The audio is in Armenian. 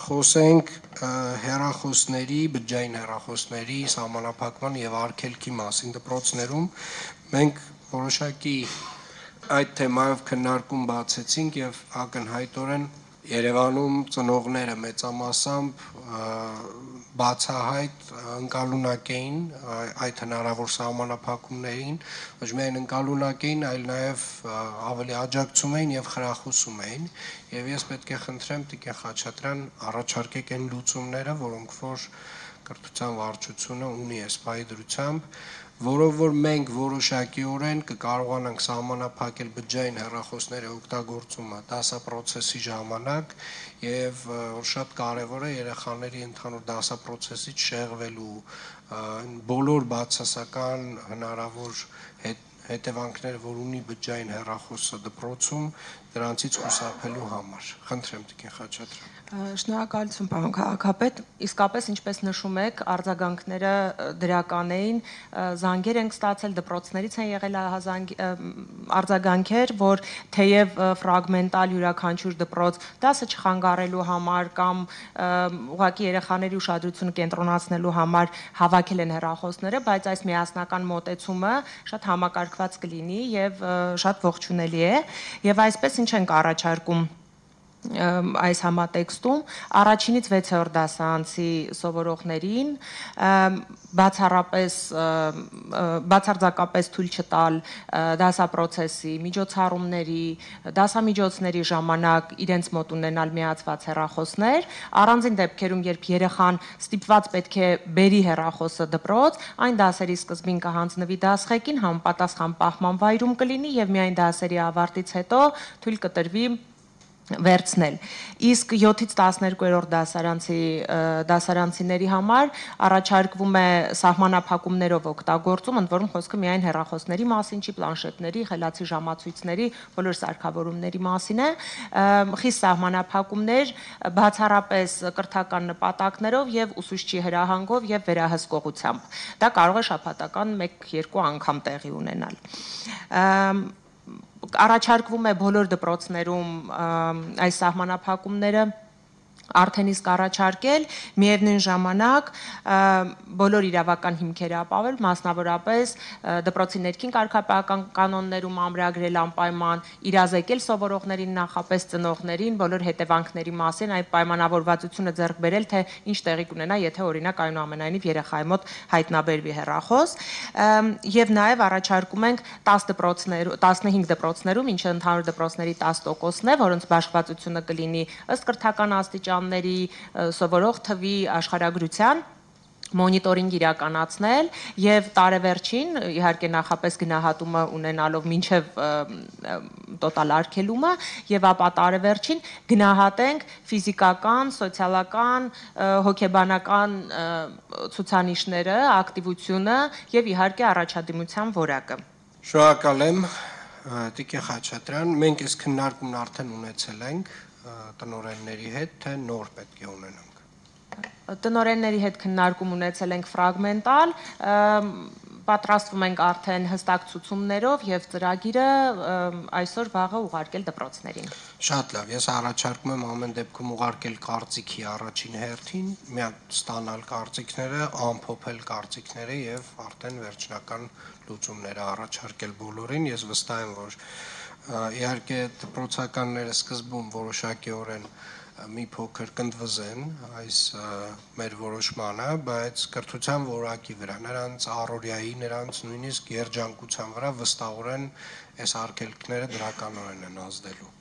խոսենք հեռախոսների, բջջային հեռախոսների սահմանափակման եւ արգելքի մասին դպրոցներում։ Մենք որոշակի այդ թեմայով քննարկում բացեցինք եւ ակնհայտորեն Երևանում ծնողները մեծամասամբ բացահայտ ընկալունակ էին այդ հնարավոր սահմանափակումներին, ոչ միայն ընկալունակ էին, այլ նաեւ ավելի աջակցում էին եւ խրախուսում էին, եւ ես պետք է խնդրեմ Տիկին Խաչատրյան առաջարկեք այն լուծումները, որոնք որ կրթության վարչությունը ունի այս պայդրությամբ, որով որ մենք որոշակիորեն կկարողանանք սահմանափակել բջջային հեռախոսների օգտագործումը դասապրոցեսի ժամանակ եւ շատ կարեւոր է երեխաների ընդհանուր դասապրոցեսից շեղվելու բոլոր բացասական հնարավոր հետևանքները, որ ունի բջջային հեռախոսը դպրոցում, դրանցից խուսափելու համար։ Խնդրեմ Տիկին Խաչատրյան։ Շնորհակալություն, պարոն քաղաքապետ, իսկապես ինչպես նշում եք, արձագանքները դրական էին, զանգեր ենք ստացել, դպրոցներից են եղել արձագանքեր, որ թեև ֆրագմենտալ յուրաքանչյուր դպրոց դասը չխանգարելու համար կամ ուղղակի երեխաների ուշադրությունը կենտրոնացնելու համար հավաքել են հեռախոսները, բայց այս միասնական մոտեցումը շատ համակարգված կլինի եւ շատ ողջունելի է, եւ այսպես ինչ ենք առաջարկում այս համատեքստում առաջինից 6-րդ դասարանցի սովորողներին բացարձակապես թույլ չտալ դասապրոցեսի, միջոցառումների, դասամիջոցների ժամանակ իրենց մոտ ունենալ միացված հեռախոսներ, առանձին դեպքերում, երբ երեխան ստիպված պետք է բերի հեռախոսը դպրոց, այն դասերի սկզբին կհանձնվի դասղեկին, համապատասխան պահման վայրում կլինի եւ միայն դասերի ավարտից հետո թույլ կտրվի վերցնել։ Իսկ 7-ից 12-րդ դասարանցիների համար առաջարկվում է սահմանափակումներով օգտագործում, ընդ որում խոսքը միայն հեռախոսների մասին չի, պլանշետների, խելացի ժամացույցների, բոլոր սարքավորումների մասին է, խիստ սահմանափակումներ բացառապես կրթական նպատակներով եւ ուսուցչի հրահանգով եւ վերահսկողությամբ։ Դա կարող է շաբաթական 1-2 անգամ տեղի ունենալ։ Առաջարկվում է բոլոր դպրոցներում այս սահմանափակումները արդեն իսկ առաջարկել, միևնույն ժամանակ բոլոր իրավական հիմքերը ապավել, մասնավորապես դպրոցի ներքին կարգապահական կանոններում ամրագրել անպայման, իրազեկել սովորողներին, նախապես ծնողներին, բոլոր հետևանքների մասին, այդ պայմանավորվածությունը ձեռք բերել, թե ինչ տեղի կունենա, եթե օրինակ այնուամենայնիվ երեխայի մոտ հայտնաբերվի հեռախոս, եւ նաեւ առաջարկում ենք 15 դպրոցներում, ինչը ընդհանուր դպրոցների 10%-ն է, որոնց բաշխվածությունը կլինի ըստ կրթական աստիճան սովորող թվի աշխարհագրության մոնիտորինգ իրականացնել եւ տարեվերջին, իհարկե նախապես գնահատումը ունենալով մինչեւ տոտալ արգելումը եւ ապա տարեվերջին գնահատենք ֆիզիկական, սոցիալական, հոգեբանական ցուցանիշները, ակտիվությունը եւ իհարկե առաջադիմության որակը։ Շնորհակալ եմ Տիկին Խաչատրյան, մենք այս քննարկումն արդեն ունեցել ենք տնօրենների հետ, թե նոր պետք է ունենանք։ Տնօրենների հետ քննարկում ունեցել ենք ֆրագմենտալ, պատրաստվում ենք արդեն հստակ ցուցումներով եւ ծրագիրը այսօր վաղը ուղարկել դպրոցներին։ Շատ լավ, ես առաջարկում եմ ամեն դեպքում ուղարկել կարծիքի առաջին հերթին, միակ ստանալ կարծիքները, ամփոփել կարծիքները եւ արդեն վերջնական լուծումները առաջարկել բոլորին։ Ես վստահ եմ, որ իհարկե դպրոցականները սկզբում որոշակիորեն մի փոքր կընդվզեն այս մեր որոշմանը, բայց կրթության որակի վրա, նրանց առօրյայի, նրանց նույնիսկ երջանկության վրա վստահորեն այս արգելքները դրականորեն են ազդելու։